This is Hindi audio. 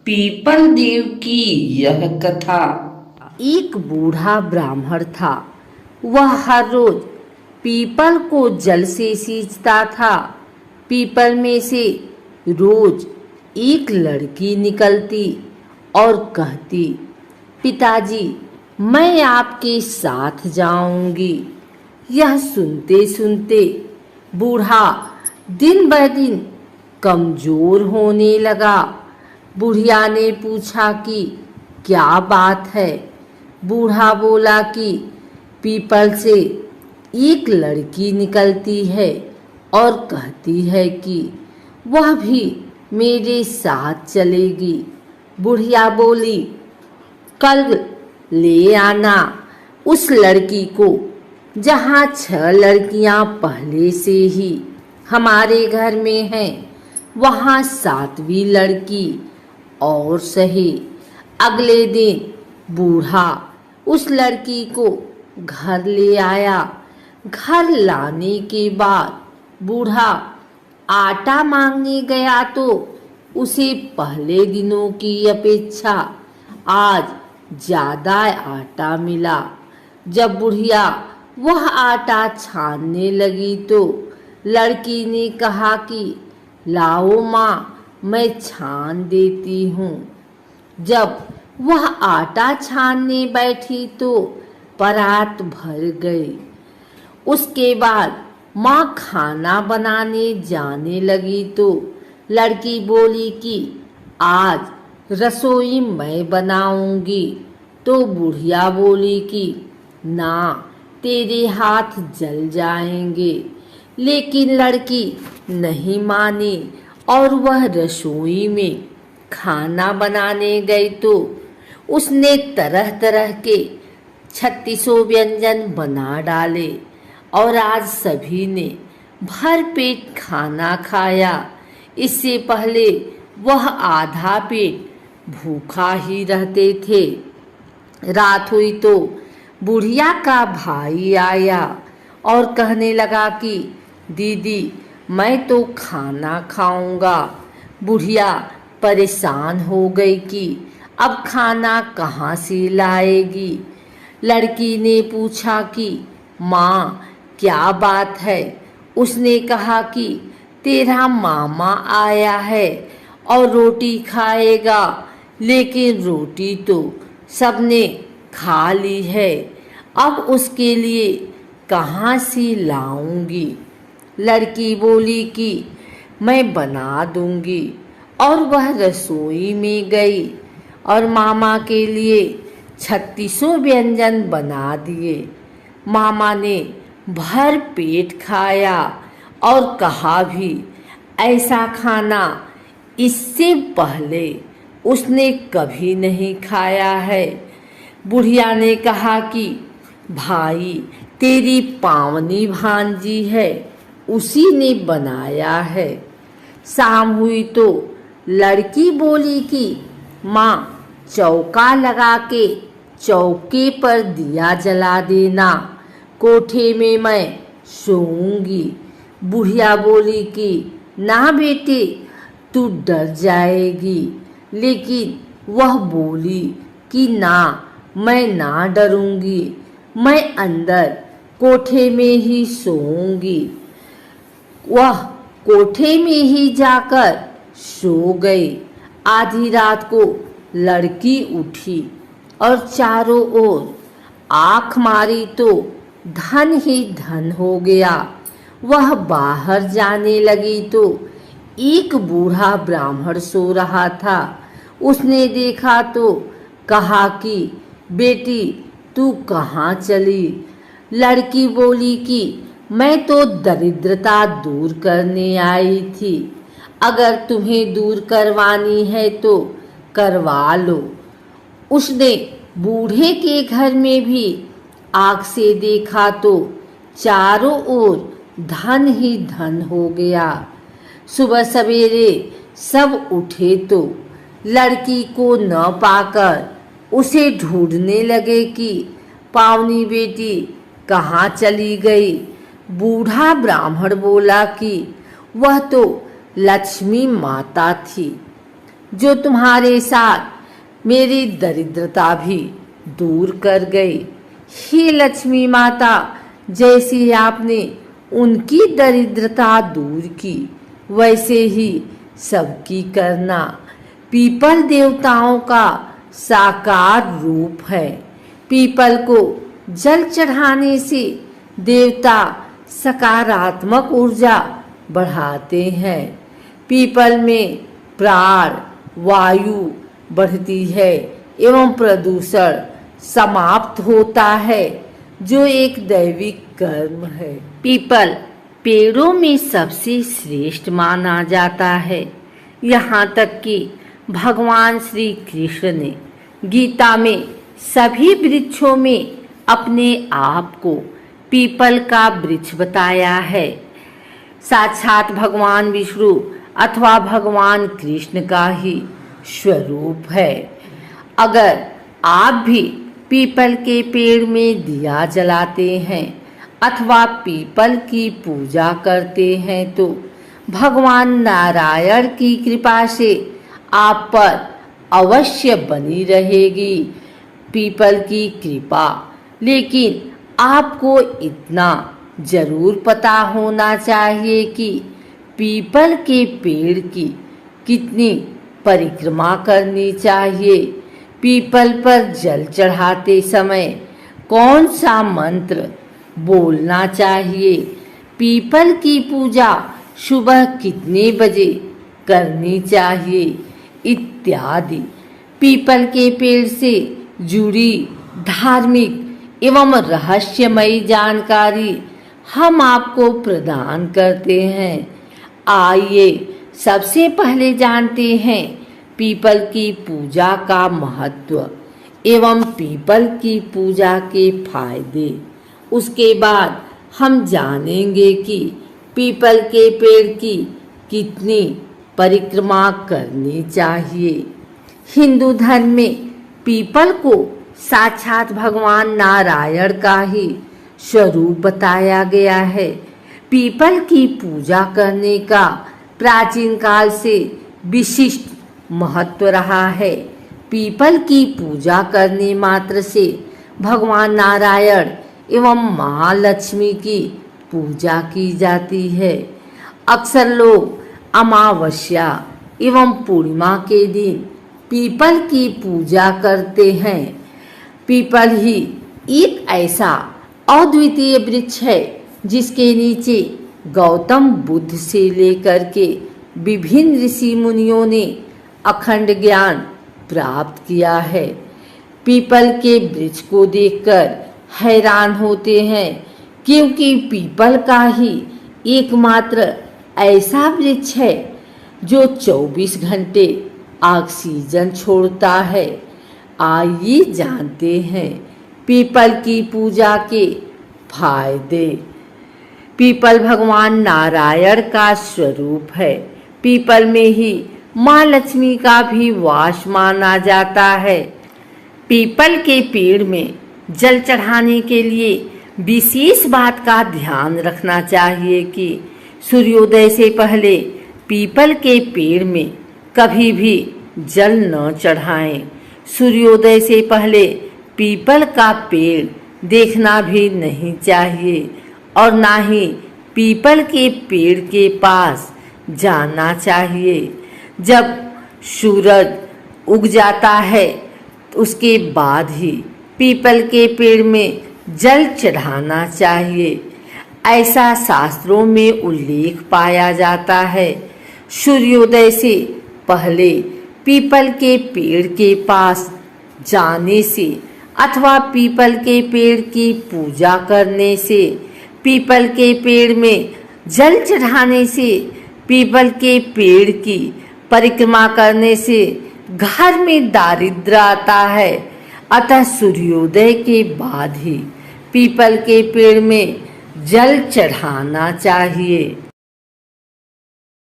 पीपल देव की यह कथा। एक बूढ़ा ब्राह्मण था। वह हर रोज पीपल को जल से सींचता था। पीपल में से रोज एक लड़की निकलती और कहती, पिताजी, मैं आपके साथ जाऊंगी। यह सुनते सुनते बूढ़ा दिन ब दिन कमजोर होने लगा। बुढ़िया ने पूछा कि क्या बात है। बूढ़ा बोला कि पीपल से एक लड़की निकलती है और कहती है कि वह भी मेरे साथ चलेगी। बुढ़िया बोली, कल ले आना उस लड़की को, जहाँ 6 लड़कियां पहले से ही हमारे घर में हैं, वहाँ 7वीं लड़की और सही। अगले दिन बूढ़ा उस लड़की को घर ले आया। घर लाने के बाद बूढ़ा आटा मांगने गया तो उसे पहले दिनों की अपेक्षा आज ज्यादा आटा मिला। जब बुढ़िया वह आटा छानने लगी तो लड़की ने कहा कि लाओ माँ, मैं छान देती हूँ। जब वह आटा छानने बैठी तो परात भर गई। उसके बाद माँ खाना बनाने जाने लगी तो लड़की बोली कि आज रसोई मैं बनाऊंगी। तो बुढ़िया बोली कि ना, तेरे हाथ जल जाएंगे। लेकिन लड़की नहीं मानी और वह रसोई में खाना बनाने गई तो उसने तरह तरह के 36 व्यंजन बना डाले और आज सभी ने भर पेट खाना खाया। इससे पहले वह आधा पेट भूखा ही रहते थे। रात हुई तो बुढ़िया का भाई आया और कहने लगा कि दीदी, मैं तो खाना खाऊंगा। बुढ़िया परेशान हो गई कि अब खाना कहाँ से लाएगी। लड़की ने पूछा कि माँ, क्या बात है। उसने कहा कि तेरा मामा आया है और रोटी खाएगा, लेकिन रोटी तो सबने खा ली है। अब उसके लिए कहाँ से लाऊंगी। लड़की बोली कि मैं बना दूंगी और वह रसोई में गई और मामा के लिए 36 व्यंजन बना दिए। मामा ने भर पेट खाया और कहा भी, ऐसा खाना इससे पहले उसने कभी नहीं खाया है। बुढ़िया ने कहा कि भाई, तेरी पावनी भांजी है, उसी ने बनाया है। शाम हुई तो लड़की बोली कि माँ, चौका लगा के चौके पर दिया जला देना, कोठे में मैं सोऊंगी। बुढ़िया बोली कि ना बेटे, तू डर जाएगी। लेकिन वह बोली कि ना, मैं ना डरूंगी, मैं अंदर कोठे में ही सोऊंगी। वह कोठे में ही जाकर सो गई। आधी रात को लड़की उठी और चारों ओर आँख मारी तो धन ही धन हो गया। वह बाहर जाने लगी तो एक बूढ़ा ब्राह्मण सो रहा था। उसने देखा तो कहा कि बेटी, तू कहाँ चली। लड़की बोली कि मैं तो दरिद्रता दूर करने आई थी। अगर तुम्हें दूर करवानी है तो करवा लो। उसने बूढ़े के घर में भी आँख से देखा तो चारों ओर धन ही धन हो गया। सुबह सवेरे सब उठे तो लड़की को न पाकर उसे ढूंढने लगे कि पावनी बेटी कहाँ चली गई। बूढ़ा ब्राह्मण बोला कि वह तो लक्ष्मी माता थी। जो तुम्हारे साथ मेरी दरिद्रता भी दूर कर गई। हे लक्ष्मी माता, जैसे आपने उनकी दरिद्रता दूर की, वैसे ही सबकी करना। पीपल देवताओं का साकार रूप है। पीपल को जल चढ़ाने से देवता सकारात्मक ऊर्जा बढ़ाते हैं। पीपल में प्राण वायु बढ़ती है एवं प्रदूषण समाप्त होता है, जो एक दैविक कर्म है। पीपल पेड़ों में सबसे श्रेष्ठ माना जाता है। यहाँ तक कि भगवान श्री कृष्ण ने गीता में सभी वृक्षों में अपने आप को पीपल का वृक्ष बताया है। साक्षात भगवान विष्णु अथवा भगवान कृष्ण का ही स्वरूप है। अगर आप भी पीपल के पेड़ में दिया जलाते हैं अथवा पीपल की पूजा करते हैं तो भगवान नारायण की कृपा से आप पर अवश्य बनी रहेगी पीपल की कृपा। लेकिन आपको इतना जरूर पता होना चाहिए कि पीपल के पेड़ की कितनी परिक्रमा करनी चाहिए। पीपल पर जल चढ़ाते समय कौन सा मंत्र बोलना चाहिए, पीपल की पूजा सुबह कितने बजे करनी चाहिए इत्यादि पीपल के पेड़ से जुड़ी धार्मिक एवं रहस्यमयी जानकारी हम आपको प्रदान करते हैं। आइए सबसे पहले जानते हैं पीपल की पूजा का महत्व एवं पीपल की पूजा के फायदे। उसके बाद हम जानेंगे कि पीपल के पेड़ की कितनी परिक्रमा करनी चाहिए। हिंदू धर्म में पीपल को साक्षात भगवान नारायण का ही स्वरूप बताया गया है। पीपल की पूजा करने का प्राचीन काल से विशिष्ट महत्व रहा है। पीपल की पूजा करने मात्र से भगवान नारायण एवं महालक्ष्मी की पूजा की जाती है। अक्सर लोग अमावस्या एवं पूर्णिमा के दिन पीपल की पूजा करते हैं। पीपल ही एक ऐसा अद्वितीय वृक्ष है जिसके नीचे गौतम बुद्ध से लेकर के विभिन्न ऋषि मुनियों ने अखंड ज्ञान प्राप्त किया है। पीपल के वृक्ष को देखकर हैरान होते हैं, क्योंकि पीपल का ही एकमात्र ऐसा वृक्ष है जो 24 घंटे ऑक्सीजन छोड़ता है। आइए जानते हैं पीपल की पूजा के फायदे। पीपल भगवान नारायण का स्वरूप है। पीपल में ही माँ लक्ष्मी का भी वास माना जाता है। पीपल के पेड़ में जल चढ़ाने के लिए विशेष बात का ध्यान रखना चाहिए कि सूर्योदय से पहले पीपल के पेड़ में कभी भी जल न चढ़ाएं। सूर्योदय से पहले पीपल का पेड़ देखना भी नहीं चाहिए और ना ही पीपल के पेड़ के पास जाना चाहिए। जब सूरज उग जाता है उसके बाद ही पीपल के पेड़ में जल चढ़ाना चाहिए। ऐसा शास्त्रों में उल्लेख पाया जाता है। सूर्योदय से पहले पीपल के पेड़ के पास जाने से अथवा पीपल के पेड़ की पूजा करने से, पीपल के पेड़ में जल चढ़ाने से, पीपल के पेड़ की परिक्रमा करने से घर में दारिद्र्य आता है। अतः सूर्योदय के बाद ही पीपल के पेड़ में जल चढ़ाना चाहिए।